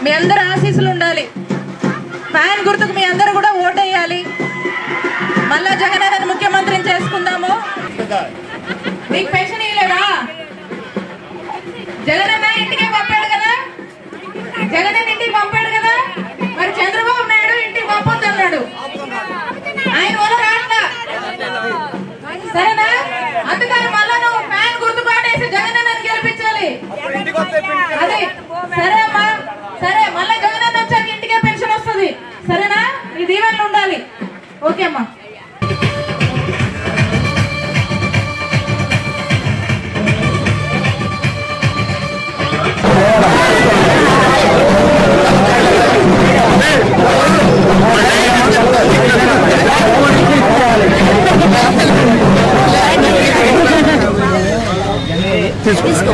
మీ అందరి ఆశీస్సులు ఉండాలి. ఫ్యాన్ గుర్తుకు మీ అందరూ కూడా ఓటేయాలి. మళ్ళా జగనన్న ముఖ్యమంత్రిని చేసుకుందాము. మీకు పెన్షన్ ఇవ్వలేదా? జగనన్న ఇంటికే పంపాడు కదా, జగనన్న ఇంటికి పంపాడు కదా, మరి చంద్రబాబు నాయుడు ఇంటికి పంపొద్దు అన్నాడు. ఆయన వల్ల రాట్లా, సరేనా? అందుకని మళ్ళా నువ్వు ఫ్యాన్ గుర్తు పాటేసి జగనన్నని గెలిపించాలి. అదే సరే అమ్మా, సరే మళ్ళీ జగనన్న వచ్చాక ఇంటికే పెన్షన్ వస్తుంది, సరేనా? ఈ దీవెనలు ఉండాలి. ఓకే అమ్మా. తీసుకో